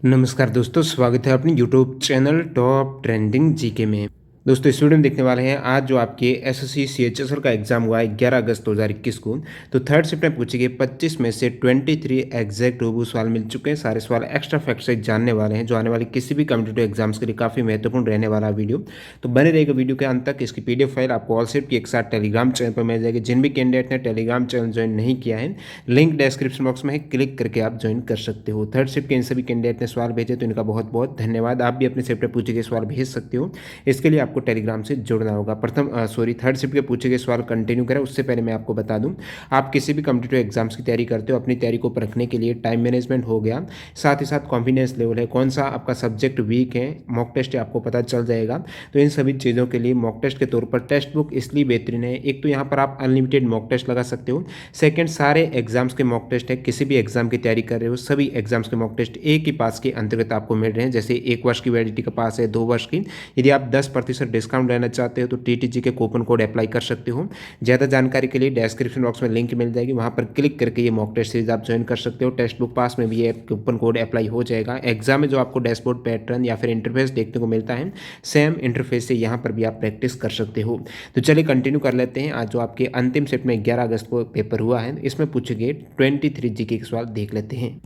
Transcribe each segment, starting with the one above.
नमस्कार दोस्तों, स्वागत है अपनी YouTube channel top trending GK में। दोस्तों इस वीडियो में देखने वाले हैं आज जो आपके एसएससी सीएचएसएल का एग्जाम हुआ है 11 अगस्त 2021 को। तो थर्ड शिफ्ट में पूछे गए 25 में से 23 एग्जैक्ट रूबू सवाल मिल चुके हैं। सारे सवाल एक्स्ट्रा फैक्ट से जानने वाले हैं जो आने वाले किसी भी कॉम्पिटिटिव एग्जाम्स के लिए काफ़ी महत्वपूर्ण रहने वाला वीडियो। तो बने रहेगा वीडियो के अंत तक। इसकी पीडीएफ फाइल आपको ऑल शिफ्ट की एक साथ टेलीग्राम चैनल पर मिल जाएगी। जिन भी कैंडिडेट ने टेलीग्राम चैनल ज्वाइन नहीं किया है, लिंक डिस्क्रिप्शन बॉक्स में है, क्लिक करके आप ज्वाइन कर सकते हो। थर्ड शिफ्ट के इन सभी कैंडिडेट ने सवाल भेजे तो इनका बहुत बहुत धन्यवाद। आप भी अपने शिफ्ट में पूछे गए सवाल भेज सकते हो। इसके लिए आपको टेलीग्राम से जुड़ना होगा। थर्ड शिफ्ट के पूछे गए सवाल कंटिन्यू करें उससे पहले मैं आपको बता दूं, आप किसी भी कॉम्पिटिटिव एग्जाम्स की तैयारी करते हो, अपनी तैयारी को परखने के लिए टाइम मैनेजमेंट हो गया, साथ ही साथ कॉन्फिडेंस लेवल है, कौन सा आपका सब्जेक्ट वीक है, मॉक टेस्ट आपको पता चल जाएगा। तो इन सभी चीज़ों के लिए मॉक टेस्ट के तौर पर टेक्स्ट बुक इसलिए बेहतरीन है। एक तो यहाँ पर आप अनलिमिटेड मॉक टेस्ट लगा सकते हो। सेकेंड, सारे एग्जाम्स के मॉक टेस्ट है। किसी भी एग्जाम की तैयारी कर रहे हो, सभी एग्जाम्स के मॉक टेस्ट एक ही पास के अंतर्गत आपको मिल रहे हैं। जैसे 1 वर्ष की वैलिडिटी का पास है, 2 वर्ष की। यदि आप 10% डिस्काउंट लेना चाहते हो तो टीटीजी के कूपन कोड अप्लाई कर सकते हो। ज़्यादा जानकारी के लिए डिस्क्रिप्शन बॉक्स में लिंक मिल जाएगी, वहाँ पर क्लिक करके ये मॉक टेस्ट सीरीज आप ज्वाइन कर सकते हो। टेक्स्ट बुक पास में भी ये कूपन कोड अप्लाई हो जाएगा। एग्जाम में जो आपको डैशबोर्ड पैटर्न या फिर इंटरफेस देखने को मिलता है, सेम इंटरफेस से यहाँ पर भी आप प्रैक्टिस कर सकते हो। तो चलिए कंटिन्यू कर लेते हैं। आज जो आपके अंतिम सेट में 11 अगस्त को पेपर हुआ है, इसमें पूछे गए 23 जीके के सवाल देख लेते हैं।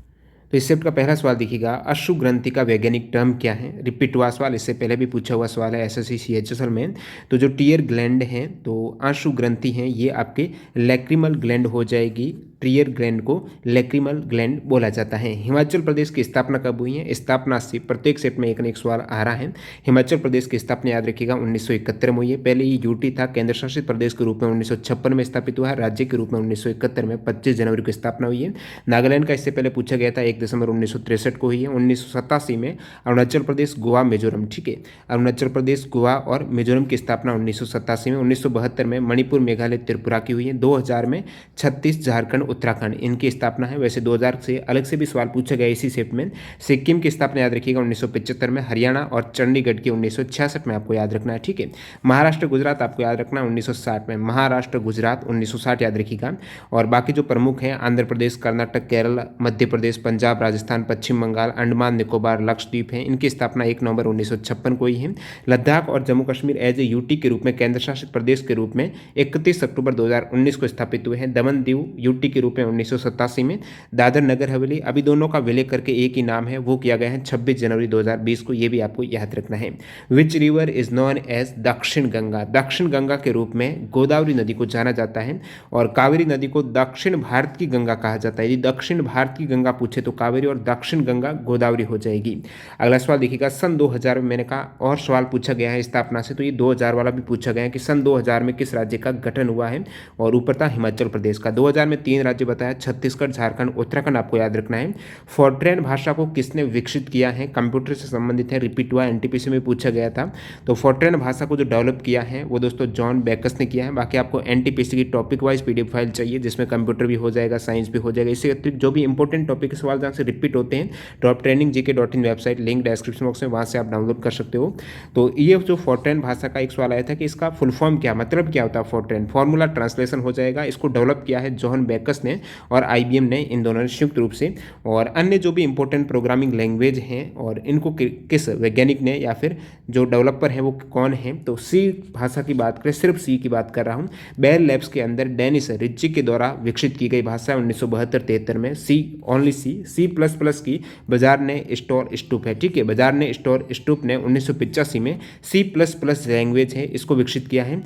तो इस सेट का पहला सवाल देखिएगा, अश्रु ग्रंथि का वैज्ञानिक टर्म क्या है। रिपीट हुआ सवाल, इससे पहले भी पूछा हुआ सवाल है एसएससी सीएचएसएल में। तो जो टीयर ग्लैंड है, तो अश्रु ग्रंथि हैं, ये आपके लैक्रिमल ग्लैंड हो जाएगी। टीयर ग्लैंड को लैक्रिमल ग्लैंड बोला जाता है। हिमाचल प्रदेश की स्थापना कब हुई है। स्थापना से प्रत्येक सेट में एक न एक सवाल आ रहा है। हिमाचल प्रदेश की स्थापना याद रखिएगा 1971 में हुई है। पहले ये यूटी था, केंद्र शासित प्रदेश के रूप में 1956 में स्थापित हुआ है। राज्य के रूप में 1971 में 25 जनवरी को स्थापना हुई है। नागालैंड का इससे पहले पूछा गया था 1 दिसंबर 1963 को हुई है। 1987 में अरुणाचल प्रदेश, गोवा, मिजोरम, ठीक है, अरुणाचल प्रदेश, गोवा और मिजोरम की स्थापना 1987 में। 1972 में मणिपुर, मेघालय, त्रिपुरा की हुई है। 2000 में छत्तीस, झारखंड, उत्तराखंड, इनकी स्थापना है। वैसे 2000 से अलग से भी सवाल पूछा गया इसी सेट में। सिक्किम की स्थापना याद रखिएगा 1975 में। हरियाणा और चंडीगढ़ की 1966 में आपको याद रखना है, ठीक है। महाराष्ट्र, गुजरात आपको याद रखना है 1960 में। महाराष्ट्र, गुजरात 1960 याद रखिएगा। और बाकी जो प्रमुख हैं, आंध्र प्रदेश, कर्नाटक, केरल, मध्य प्रदेश, पंजाब, राजस्थान, पश्चिम बंगाल, अंडमान निकोबार, लक्षद्वीप हैं, इनकी स्थापना 1 नवंबर 1956 को ही है। लद्दाख और Jammu Kashmir as a UT के रूप में, केंद्र शासित प्रदेश के रूप में 31 अक्टूबर 2019 को स्थापित हुए हैं। दमन दीव यूटी के रूप में 1987 में। दादर नगर हवेली, अभी दोनों का विलय करके एक ही नाम है, वो किया गया है 26 जनवरी 2020 को। ये भी आपको याद रखना है। Which river is known as Dakshin Ganga. दक्षिण गंगा के रूप में गोदावरी नदी को जाना जाता है और कावेरी नदी को दक्षिण भारत की गंगा कहा जाता है। यदि दक्षिण भारत की गंगा पूछे तो कावेरी और दक्षिण गंगा गोदावरी हो जाएगी। अगला सवाल देखिएगा, सन 2000 में मैंने कहा और सवाल पूछा गया है स्थापना से, तो ये 2000 वाला भी पूछा गया है कि सन 2000 में किस राज्य का गठन हुआ है, और ऊपर था हिमाचल प्रदेश का। 2000 में 3 राज्य बताया, छत्तीसगढ़, झारखंड, उत्तराखंड आपको याद रखना है। फोर्ट्रेन भाषा को किसने विकसित किया है, कंप्यूटर से संबंधित है, रिपीट हुआ, एनटीपीसी में पूछा गया था। तो फोर्ट्रेन भाषा को जो डेवलप किया है वो दोस्तों जॉन बेकस ने किया है। बाकी आपको एनटीपीसी की टॉपिक वाइज पीडीएफ फाइल चाहिए जिसमें कंप्यूटर भी हो जाएगा, साइंस भी हो जाएगा। इससे अतिरिक्त जो भी इंपॉर्टेंट टॉपिक के सवाल जहाँ से रिपीट होते हैं, top training GK in website, link description box में, वहाँ से आप डाउनलोड कर सकते हो। तो ये जो फोर्ट्रेन भाषा का एक सवाल आया था कि इसका फुल फॉर्म क्या, मतलब क्या होता है फोर्ट्रेन, फॉर्मूला ट्रांसलेशन हो जाएगा। इसको डेवलप किया है जॉन बेकस ने और आईबीएम ने, इन दोनों ने संयुक्त रूप से। और अन्य जो भी इंपॉर्टेंट प्रोग्रामिंग लैंग्वेज हैं और इनको किस वैज्ञानिक ने या फिर जो डेवलपर हैं वो कौन है, तो सी भाषा की बात करें, सिर्फ सी की बात कर रहा हूँ। बेल लैब्स के अंदर डेनिस रिच्ची के द्वारा विकसित की गई भाषा है 1972-73 में। सी, ओनली सी प्लस प्लस की बाजार ने स्टोर स्टूप है, ठीक है, बाजार ने स्टोर स्टूप ने 1985 में सी प्लस प्लस लैंग्वेज है, इसको विकसित किया है।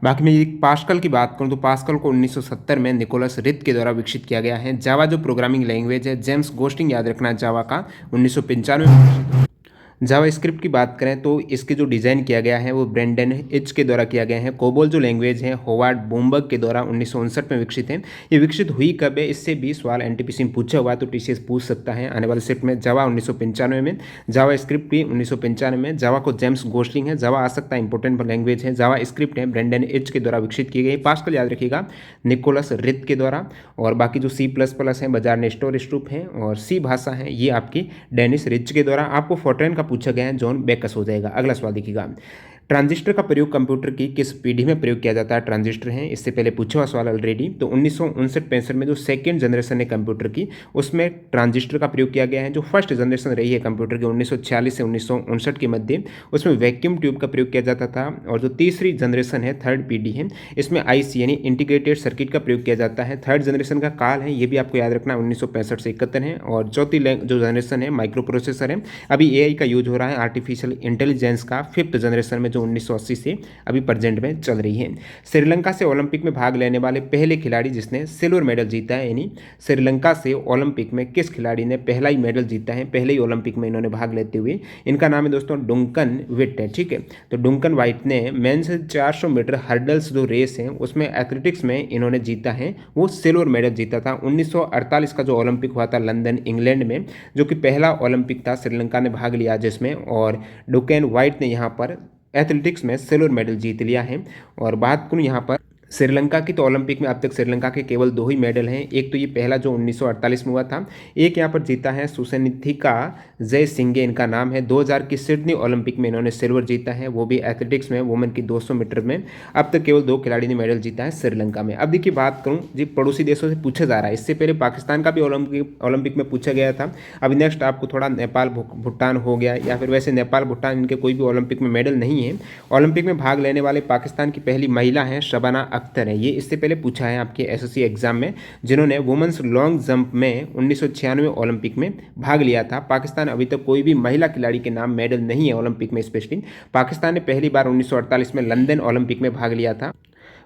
बाकी मैं यदि पास्कल की बात करूं तो पास्कल को 1970 में निकोलस रिथ के द्वारा विकसित किया गया है। जावा जो प्रोग्रामिंग लैंग्वेज है, जेम्स गोस्टिंग याद रखना है जावा का, 1995 में विकसित हुआ। जावा स्क्रिप्ट की बात करें तो इसके जो डिज़ाइन किया गया है वो ब्रेंडन एच के द्वारा किया गया है। कोबोल जो लैंग्वेज है होवार्ड बोमबर्ग के द्वारा 1959 में विकसित है। ये विकसित हुई कब है, इससे भी सवाल एनटीपीसी में पूछा हुआ है, तो टीसीएस पूछ सकता है आने वाले सेट में। जावा 1995 में, जावा स्क्रिप्ट भी 1995 में। जावा को जेम्स गोस्लिंग है, जावा आ सकता है इंपॉर्टेंट लैंग्वेज है। जावा स्क्रिप्ट है ब्रेंडन एच के द्वारा विकसित की गई। पास्कल याद रखिएगा निकोलस रिथ के द्वारा। और बाकी जो सी प्लस प्लस है बाजार ने स्टोर स्टूप है, और सी भाषा है ये आपकी डेनिस रिच के द्वारा। आपको फोर्ट्रेन का पूछा गया है, जॉन बेकस हो जाएगा। अगला सवाल देखिएगा, ट्रांजिस्टर का प्रयोग कंप्यूटर की किस पीढ़ी में प्रयोग किया जाता है? ट्रांजिस्टर हैं, इससे पहले पूछा हुआ सवाल ऑलरेडी। तो 1959-65 में जो सेकेंड जनरेशन है कंप्यूटर की, उसमें ट्रांजिस्टर का प्रयोग किया गया है। जो फर्स्ट जनरेशन रही है कंप्यूटर की 1946 से 1959 के मध्य, उसमें वैक्यूम ट्यूब का प्रयोग किया जाता था। और जो तीसरी जनरेशन है, थर्ड पीढ़ी है, इसमें आईसी यानी इंटीग्रेटेड सर्किट का प्रयोग किया जाता है। थर्ड जनरेशन का काल है, ये भी आपको याद रखना, 1965 से 71 है। और चौथी जो जनरेशन है माइक्रो प्रोसेसर है, अभी एआई का यूज हो रहा है, आर्टिफिशियल इंटेलिजेंस का फिफ्थ जनरेशन में, जो 1980 से अभी प्रेजेंट में चल रही है। श्रीलंका से ओलंपिक में भाग लेने वाले पहले खिलाड़ी जिसने सिल्वर मेडल जीता है, यानी श्रीलंका से ओलंपिक में किस खिलाड़ी ने पहला ही मेडल जीता है, पहले ही ओलंपिक में इन्होंने भाग लेते हुए, इनका नाम है दोस्तों डुंकन विट है। ठीक है, तो डुंकन वाइट ने मेंस 400 मीटर हर्डल्स जो रेस है उसमें एथलेटिक्स में इन्होंने जीता है, वो सिल्वर मेडल जीता था। 1948 का जो ओलंपिक हुआ था लंदन इंग्लैंड में, जो कि पहला ओलंपिक था, श्रीलंका ने भाग लिया जिसमें, और डुंकन वाइट ने यहाँ पर एथलेटिक्स में सिल्वर मेडल जीत लिया है। और बात करूँ यहाँ पर श्रीलंका की, तो ओलंपिक में अब तक श्रीलंका के केवल 2 ही मेडल हैं। एक तो ये पहला जो 1948 में हुआ था, एक यहाँ पर जीता है सुसनिथिका जयसिंगे इनका नाम है। 2000 की सिडनी ओलंपिक में इन्होंने सिल्वर जीता है, वो भी एथलेटिक्स में, वुमेन की 200 मीटर में। अब तक केवल 2 खिलाड़ी ने मेडल जीता है श्रीलंका में। अब देखिए बात करूँ जी, पड़ोसी देशों से पूछा जा रहा है, इससे पहले पाकिस्तान का भी ओलंपिक में पूछा गया था। अभी नेक्स्ट आपको थोड़ा नेपाल भूटान हो गया, या फिर वैसे नेपाल भूटान इनके कोई भी ओलंपिक में मेडल नहीं है। ओलंपिक में भाग लेने वाले पाकिस्तान की पहली महिला है शबाना अख्तर है, ये इससे पहले पूछा है आपके एसएससी एग्जाम में, जिन्होंने वुमेन्स लॉन्ग जंप में 1996 ओलंपिक में भाग लिया था। पाकिस्तान अभी तक कोई भी महिला खिलाड़ी के नाम मेडल नहीं है ओलंपिक में स्पेशली। पाकिस्तान ने पहली बार 1948 में लंदन ओलंपिक में भाग लिया था।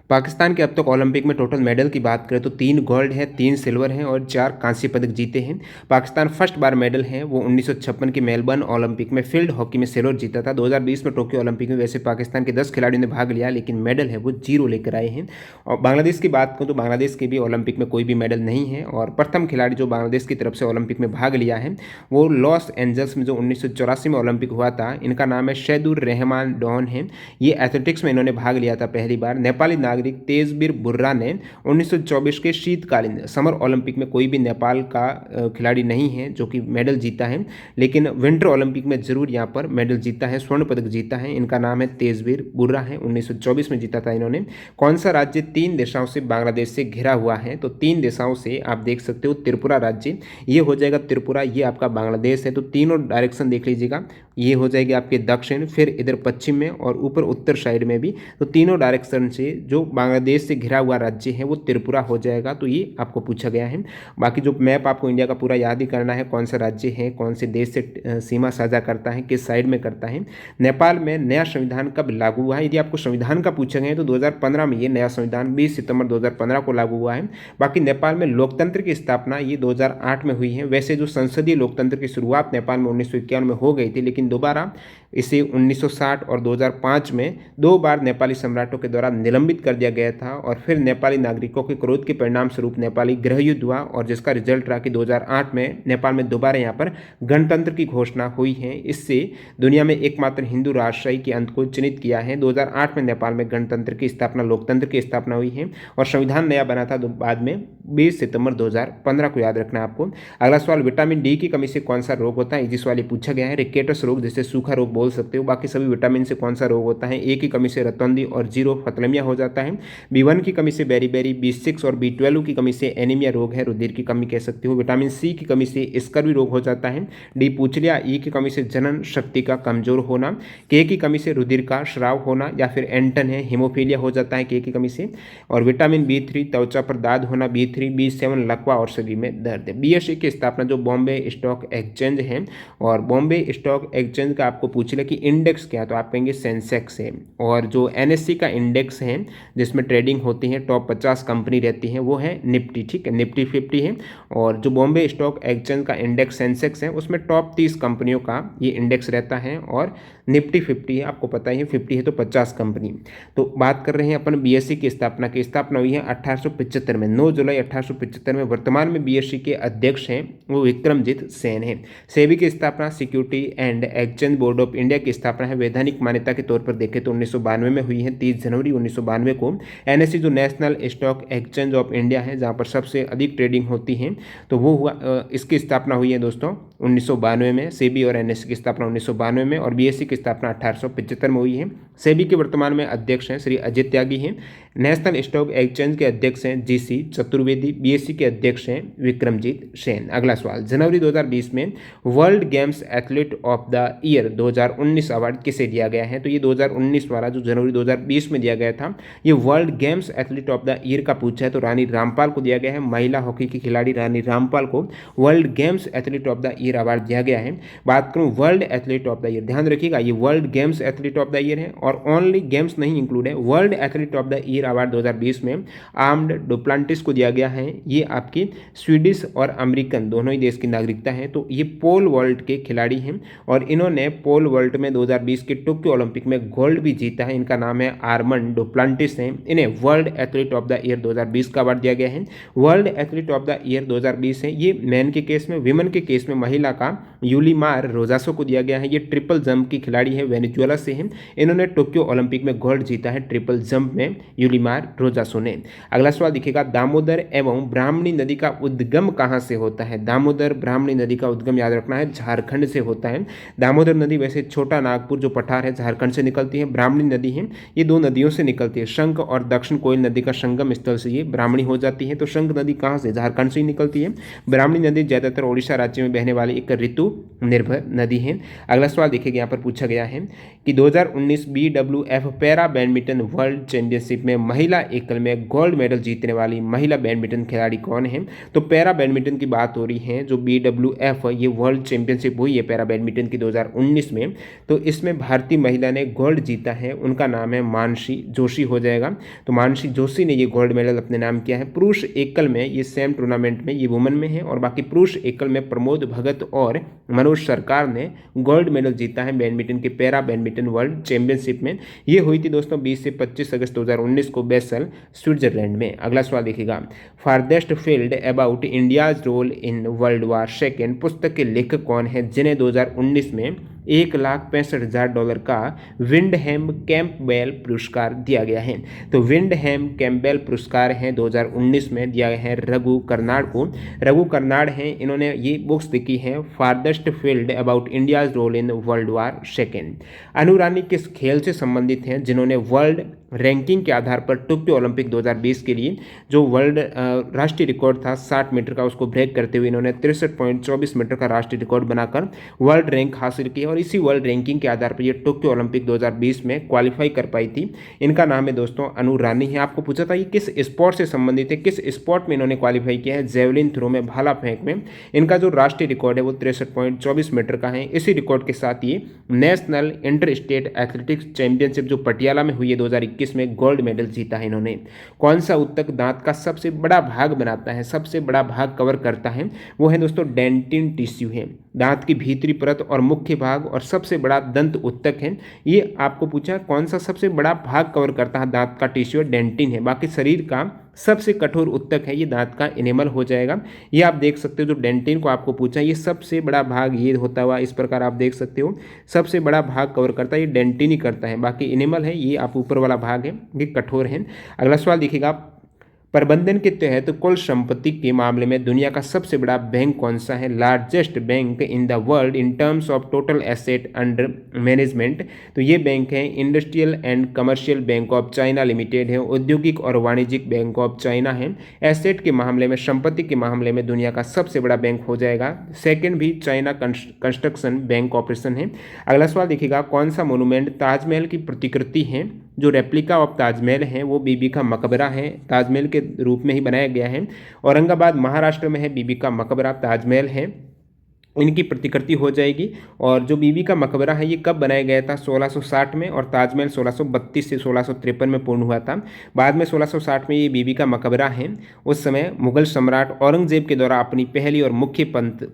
पाकिस्तान के अब तक ओलंपिक में टोटल मेडल की बात करें तो 3 गोल्ड है, 3 सिल्वर हैं और 4 कांस्य पदक जीते हैं। पाकिस्तान फर्स्ट बार मेडल है वो 1956 के मेलबर्न ओलंपिक में फील्ड हॉकी में सिल्वर जीता था। 2020 में टोक्यो ओलंपिक में वैसे पाकिस्तान के 10 खिलाड़ियों ने भाग लिया, लेकिन मेडल है वो 0 लेकर आए हैं। और बांग्लादेश की बात करूँ तो बांग्लादेश के भी ओलंपिक में कोई भी मेडल नहीं है। और प्रथम खिलाड़ी जो बांग्लादेश की तरफ से ओलंपिक में भाग लिया है वो लॉस एंजल्स में जो 1984 में ओलंपिक हुआ था, इनका नाम है शैदुर रहमान डॉन है। ये एथलेटिक्स में इन्होंने भाग लिया था पहली बार। नेपाली नागरिक तेजबीर बुर्रा ने 1924 के शीतकालीन समर ओलंपिक में, कोई भी नेपाल का खिलाड़ी नहीं है जो कि मेडल जीता है, लेकिन विंटर ओलंपिक में जरूर यहाँ पर मेडल जीता है, स्वर्ण पदक जीता है। इनका नाम है तेजबीर बुर्रा है, 1924 में जीता था इन्होंने। कौन सा राज्य 3 दिशाओं से बांग्लादेश से घिरा हुआ है? तो 3 दिशाओं से आप देख सकते हो, त्रिपुरा राज्य, ये हो जाएगा त्रिपुरा, ये आपका बांग्लादेश है। तो तीनों डायरेक्शन देख लीजिएगा, ये हो जाएगी आपके दक्षिण, फिर इधर पश्चिम में और ऊपर उत्तर साइड में भी। तो तीनों डायरेक्शन से जो बांग्लादेश से घिरा हुआ राज्य है वो त्रिपुरा हो जाएगा। तो ये आपको पूछा गया है। बाकी जो मैप आपको इंडिया का पूरा याद ही करना है, कौन सा राज्य है, कौन से देश से सीमा साझा करता है, किस साइड में करता है। नेपाल में नया संविधान कब लागू हुआ है? यदि आपको संविधान का पूछा गया तो 2015 में ये नया संविधान 20 सितंबर 2015 को लागू हुआ है। बाकी नेपाल में लोकतंत्र की स्थापना ये 2008 में हुई है। वैसे जो संसदीय लोकतंत्र की शुरुआत नेपाल में 1951 में हो गई थी, लेकिन दोबारा इसे 1960 और 2005 में 2 बार नेपाली सम्राटों के द्वारा निलंबित कर दिया गया था। और फिर नेपाली नागरिकों के क्रोध के परिणाम स्वरूप नेपाली गृह युद्ध हुआ, और जिसका रिजल्ट रहा कि 2008 में नेपाल में दोबारा यहाँ पर गणतंत्र की घोषणा हुई है। इससे दुनिया में एकमात्र हिंदू राष्ट्रशाही के अंत को चिन्हित किया है। 2008 में नेपाल में गणतंत्र की स्थापना, लोकतंत्र की स्थापना हुई है, और संविधान नया बना था बाद में 20 सितंबर 2015 को याद रखना है आपको। अगला सवाल, विटामिन डी की कमी से कौन सा रोग होता है? इसी सवाल पूछा गया है। रिकेटस रोग, जिसे सूखा रोग बोल सकते हो। बाकी सभी विटामिन से कौन सा रोग होता है? ए की कमी से रतौंधी और 0 फतलमिया हो जाता है। B1 की कमी से बेरीबेरी, B6 और B12 की कमी से एनीमिया रोग है, रुधिर की कमी कह सकते हो। विटामिन सी की कमी से स्कर्वी रोग हो जाता है। डी पूछलिया। ई की कमी से जनन शक्ति का कमजोर होना। के की कमी से रुधिर का स्राव होना, या फिर एंटन है, हीमोफीलिया हो जाता है के की कमी से। और विटामिन B3 त्वचा पर दाद होना, B3, B7 लकवा और शरीर में दर्द है। BSE की स्थापना जो बॉम्बे स्टॉक एक्सचेंज है, और बॉम्बे स्टॉक एक्सचेंज का आपको पूछ लिया कि इंडेक्स क्या है, तो आप कहेंगे सेंसेक्स है। और जो NSE का इंडेक्स है जिसमें ट्रेडिंग होती है, टॉप 50 कंपनी रहती है, वो है निफ्टी। ठीक है, निफ्टी 50 है। और जो बॉम्बे स्टॉक एक्सचेंज का इंडेक्स सेंसेक्स है, उसमें टॉप 30 कंपनियों का ये इंडेक्स रहता है। और निफ्टी 50 है, आपको पता ही है 50 है तो 50 कंपनी। तो बात कर रहे हैं अपन BSE की स्थापना की। स्थापना हुई है 1875 में, 9 जुलाई 1875 में। वर्तमान में BSE के अध्यक्ष हैं वो विक्रमजीत सेन है। सेबी की स्थापना security and exchange board of India की स्थापना है वैधानिक मान्यता के तौर पर देखें तो 1992 में हुई है, 30 जनवरी 1992 को। एनएसई जो national stock exchange of India है, जहाँ पर सबसे अधिक ट्रेडिंग होती है, तो वो हुआ इसकी स्थापना हुई है दोस्तों 1992 में। सेबी और एनएसई की स्थापना 1992 में और बीएसई की स्थापना 1875 में हुई है। सेबी के वर्तमान में अध्यक्ष हैं श्री अजय त्यागी हैं। नेशनल स्टॉक एक्सचेंज के अध्यक्ष हैं जीसी चतुर्वेदी। बीएसई के अध्यक्ष हैं विक्रमजीत सेन। अगला सवाल, जनवरी 2020 में world games athlete of the year 2019 award किसे दिया गया है? तो ये 2019 वाला जो जनवरी 2020 में दिया गया था, ये world games athlete of the year का पूछा है, तो रानी रामपाल को दिया गया है। महिला हॉकी की खिलाड़ी रानी रामपाल को world games athlete of the year award दिया गया है। बात करूं world athlete of the year, ध्यान रखिएगा ये world games athlete of the year है और ओनली गेम्स नहीं इंक्लूड है। World athlete of the year award 2020 में आर्म्ड डुप्लांटिस को दिया गया है। ये आपकी स्वीडिश और अमेरिकन दोनों ही देश की नागरिकता है। तो ये पोल वॉल्ट के खिलाड़ी हैं और इन्होंने पोल वॉल्ट में 2020 के टोक्यो ओलंपिक में गोल्ड भी जीता है। इनका नाम है आर्मंड डुप्लांटिस है। इन्हें world athlete of the year 2020 का अवार्ड दिया गया है। World athlete of the year 2020 है। ये मैन के केस में, विमेन के केस में महिला का यूलिमार रोजासो को दिया गया है। ये ट्रिपल जंप की खिलाड़ी है, वेनेजुएला से है। इन्होंने टोक्यो ओलंपिक में गोल्ड जीता है ट्रिपल जंप में, यूलिमार रोजासो ने। अगला सवाल दिखेगा, दामोदर एवं ब्राह्मणी नदी का उद्गम कहाँ से होता है? दामोदर ब्राह्मणी नदी का उद्गम याद रखना है झारखंड से होता है। दामोदर नदी वैसे छोटा नागपुर जो पठार है झारखंड से निकलती है। ब्राह्मणी नदी है, ये दो नदियों से निकलती है। शंख और दक्षिण कोयल नदी का संगम स्थल से ये ब्राह्मणी हो जाती है। तो शंख नदी कहाँ से? झारखंड से ही निकलती है। ब्राह्मणी नदी ज्यादातर ओडिशा राज्य में बहने वाली एक ऋतु निर्भर नदी है। अगला सवाल देखिए, यहाँ पर पूछा गया है कि 2019 BWF para badminton world championship में महिला एकल में गोल्ड मेडल जीतने वाली महिला बैडमिंटन खिलाड़ी कौन है? तो पैरा बैडमिंटन की बात हो रही है। जो BWF ये वर्ल्ड चैंपियनशिप हुई है पैरा बैडमिंटन की 2019 में, तो इसमें भारतीय महिला ने गोल्ड जीता है। उनका नाम है मानसी जोशी हो जाएगा। तो मानसी जोशी ने ये गोल्ड मेडल अपने नाम किया है। पुरुष एकल में ये सेम टूर्नामेंट में ये वुमेन में है और बाकी पुरुष एकल में प्रमोद भगत और मनोज सरकार ने गोल्ड मेडल जीता है बैडमिंटन के पैरा बैडमिंटन वर्ल्ड चैंपियनशिप में। ये हुई थी दोस्तों 20 से 25 अगस्त 2019 को बेसल स्विट्जरलैंड में। अगला सवाल देखिएगा, farthest field about India's role in world war second पुस्तक के लेखक कौन है, जिन्हें 2019 में $1,65,000 का विंडहैम कैंपबेल पुरस्कार दिया गया है? तो विंडहैम कैंपबेल पुरस्कार है 2019 में दिया गया है रघु कर्नाड को। रघु कर्नाड हैं, इन्होंने ये बुक्स लिखी है farthest field about India's role in world war second. Anu Rani किस खेल से संबंधित हैं, जिन्होंने वर्ल्ड रैंकिंग के आधार पर टोक्यो ओलंपिक 2020 के लिए जो वर्ल्ड राष्ट्रीय रिकॉर्ड था 60 मीटर का, उसको ब्रेक करते हुए इन्होंने 63.24 मीटर का राष्ट्रीय रिकॉर्ड बनाकर वर्ल्ड रैंक हासिल की और इसी वर्ल्ड रैंकिंग के आधार पर ये टोक्यो ओलंपिक 2020 में क्वालिफाई कर पाई थी। इनका नाम है दोस्तों अनु रानी है। आपको पूछा था ये किस स्पोर्ट से संबंधित है, किस स्पोर्ट में इन्होंने क्वालिफाई किया है? जेवलिन थ्रो में, भाला फेंक में। इनका जो राष्ट्रीय रिकॉर्ड है वो 63.24 मीटर का है। इसी रिकॉर्ड के साथ ये national inter state athletics championship जो पटियाला में हुई है 2021 में गोल्ड मेडल जीता है इन्होंने। कौन सा ऊतक दांत का सबसे बड़ा भाग बनाता है, सबसे बड़ा भाग कवर करता है? वो है दोस्तों डेंटिन टिश्यू है। दांत की भीतरी परत और मुख्य भाग और सबसे बड़ा दंत ऊतक है। ये आपको पूछा कौन सा सबसे बड़ा भाग कवर करता है दांत का टिश्यू, डेंटिन है। बाकी शरीर का सबसे कठोर ऊतक है ये दांत का इनेमल हो जाएगा। ये आप देख सकते हो जो डेंटिन को आपको पूछा ये सबसे बड़ा भाग ये होता हुआ इस प्रकार आप देख सकते हो, सबसे बड़ा भाग कवर करता है ये डेंटिन ही करता है। बाकी इनेमल है ये आप ऊपर वाला भाग है ये कठोर है। अगला सवाल देखिएगा, प्रबंधन के तहत कुल संपत्ति के मामले में दुनिया का सबसे बड़ा बैंक कौन सा है? Largest bank in the world in terms of total asset under management. तो ये बैंक है industrial and commercial bank of China limited है, औद्योगिक और वाणिज्यिक बैंक ऑफ चाइना है। एसेट के मामले में, संपत्ति के मामले में दुनिया का सबसे बड़ा बैंक हो जाएगा। सेकेंड भी चाइना कंस्ट्रक्शन बैंक ऑपरेशन है। अगला सवाल देखिएगा, कौन सा मोनूमेंट ताजमहल की प्रतिकृति है? जो रेप्लिका ऑफ ताजमहल है वो बीबी का मकबरा है, ताजमहल के रूप में ही बनाया गया है। औरंगाबाद महाराष्ट्र में है बीबी का मकबरा, ताजमहल है इनकी प्रतिकृति हो जाएगी। और जो बीबी का मकबरा है ये कब बनाया गया था? 1660 में और ताजमहल 1632 से 1653 में पूर्ण हुआ था। बाद में 1660 में ये बीबी का मकबरा है। उस समय मुगल सम्राट औरंगजेब के द्वारा अपनी पहली और मुख्य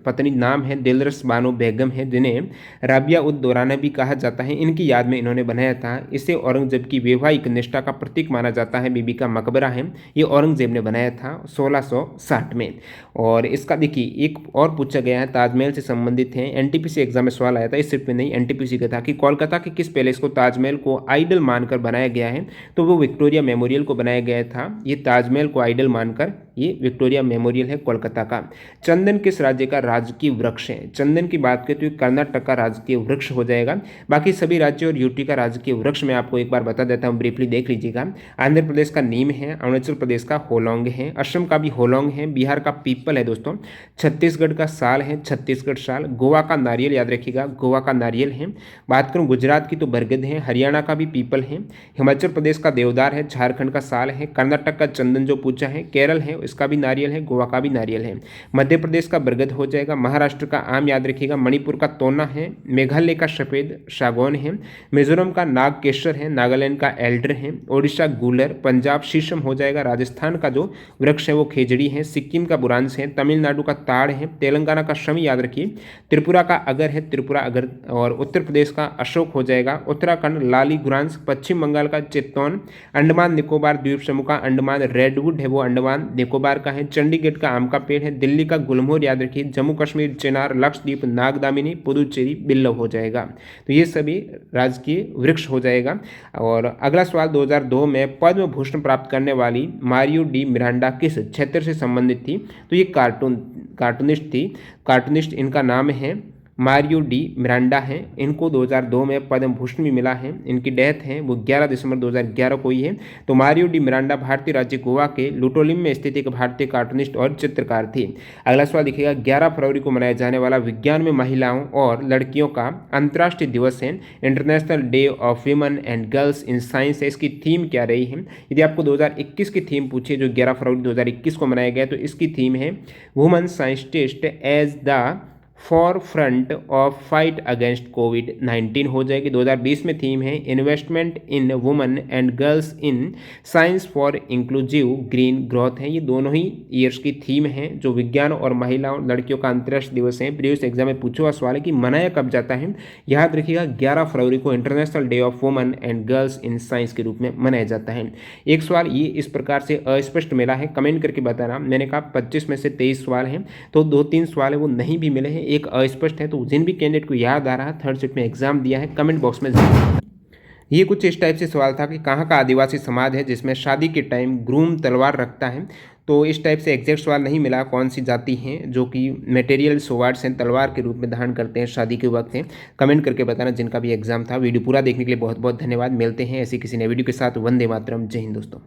पत्नी नाम है दिलरस बानो बेगम है, जिन्हें राबिया उद दौराना भी कहा जाता है, इनकी याद में इन्होंने बनाया था। इसे औरंगजेब की वैवाहिक निष्ठा का प्रतीक माना जाता है। बीबी का मकबरा है ये औरंगजेब ने बनाया था 1660 में। और इसका देखिए एक और पूछा गया है, ताजमहल ताजमहल से संबंधित हैं। एनटीपीसी एग्जाम में सवाल आया था, इस शिफ्ट में नहीं, एनटीपीसी का था कि कोलकाता के किस पैलेस को ताजमहल को आइडल मानकर बनाया गया है, तो वो विक्टोरिया मेमोरियल को बनाया गया था। ये ताजमहल को आइडल मानकर ये विक्टोरिया मेमोरियल है कोलकाता का। चंदन किस राज्य का राजकीय वृक्ष है? चंदन की बात करें तो ये कर्नाटक का राजकीय वृक्ष हो जाएगा। बाकी सभी राज्यों और यूटी का राजकीय वृक्ष मैं आपको एक बार बता देता हूँ, ब्रीफली देख लीजिएगा। आंध्र प्रदेश का नीम है, अरुणाचल प्रदेश का होलोंग है, असम का भी होलोंग है, बिहार का पीपल है दोस्तों, छत्तीसगढ़ का साल है, छत्तीसगढ़ साल, गोवा का नारियल याद रखिएगा, गोवा का नारियल है। बात करूँ गुजरात की तो बरगद है, हरियाणा का भी पीपल है, हिमाचल प्रदेश का देवदार है, झारखंड का साल है, कर्नाटक का चंदन जो पूछा है, केरल है इसका भी नारियल है, गोवा का भी नारियल है, मध्य प्रदेश का बरगद हो जाएगा, महाराष्ट्र का आम याद रखिएगा, मणिपुर का तोना है, मेघालय का सफेद सागौन है, मिजोरम का नागकेशर है, नागालैंड का एल्डर है, ओडिशा गूलर, पंजाब शीशम हो जाएगा, राजस्थान का जो वृक्ष है वो खेजड़ी है, सिक्किम का बुरांस है, तमिलनाडु का ताड़ है, तेलंगाना का शमी याद रखिए, त्रिपुरा का अगर है, त्रिपुरा अगर, और उत्तर प्रदेश का अशोक हो जाएगा, उत्तराखंड लाली गुरांस, पश्चिम बंगाल का चित्तौन, अंडमान निकोबार द्वीप समूह का अंडमान रेडवुड है वो अंडमान निकोबार का है, चंडीगढ़ का आम का पेड़ है, दिल्ली का गुलमोहर याद रखिए, जम्मू कश्मीर चिनार, लक्षद्वीप नागदामिनी, पुदुचेरी बिल्लव हो जाएगा। तो ये सभी राजकीय वृक्ष हो जाएगा। और अगला सवाल 2002 में पद्म भूषण प्राप्त करने वाली मारियो डी मिरांडा किस क्षेत्र से संबंधित थी? तो ये कार्टूनिस्ट थी, कार्टूनिस्ट इनका नाम है, मारियो डी मिरांडा हैं। इनको 2002 में पद्म भूषण भी मिला है। इनकी डेथ है वो 11 दिसंबर 2011 को ही है। तो मारियो डी मिरांडा भारतीय राज्य गोवा के लुटोलिम में स्थित एक भारतीय कार्टूनिस्ट और चित्रकार थी। अगला सवाल देखिएगा, 11 फरवरी को मनाया जाने वाला विज्ञान में महिलाओं और लड़कियों का अंतर्राष्ट्रीय दिवस है, international day of women and girls in science है। इसकी थीम क्या रही है? यदि आपको 2021 की थीम पूछे जो 11 फरवरी 2021 को मनाया गया, तो इसकी थीम है women scientist as the forefront of fight against कोविड-19 हो जाएगी। 2020 में थीम है investment in women and girls in science for inclusive green growth है। ये दोनों ही ईयर्स की थीम है जो विज्ञान और महिलाओं लड़कियों का अंतर्राष्ट्रीय दिवस है। प्रीवियस एग्जाम में पूछा हुआ सवाल है कि मनाया कब जाता है। याद रखिएगा 11 फरवरी को international day of women and girls in science के रूप में मनाया जाता है। एक सवाल ये इस प्रकार से अस्पष्ट मिला है, कमेंट करके बताना। मैंने कहा 25 में से 23 सवाल हैं, तो 2-3 सवाल है वो नहीं भी मिले हैं, एक अस्पष्ट है। तो जिन भी कैंडिडेट को याद आ रहा थर्ड शिफ्ट में एग्जाम दिया है, कमेंट बॉक्स में ये कुछ इस टाइप से सवाल था कि कहाँ का आदिवासी समाज है जिसमें शादी के टाइम ग्रूम तलवार रखता है। तो इस टाइप से एग्जैक्ट सवाल नहीं मिला कौन सी जाति हैं जो कि मटेरियल सोवार्ड्स हैं, तलवार के रूप में धारण करते हैं शादी के वक्त हैं। कमेंट करके बताना जिनका भी एग्जाम था। वीडियो पूरा देखने के लिए बहुत बहुत धन्यवाद। मिलते हैं ऐसी किसी नए वीडियो के साथ। वंदे मातरम। जय हिंद दोस्तों।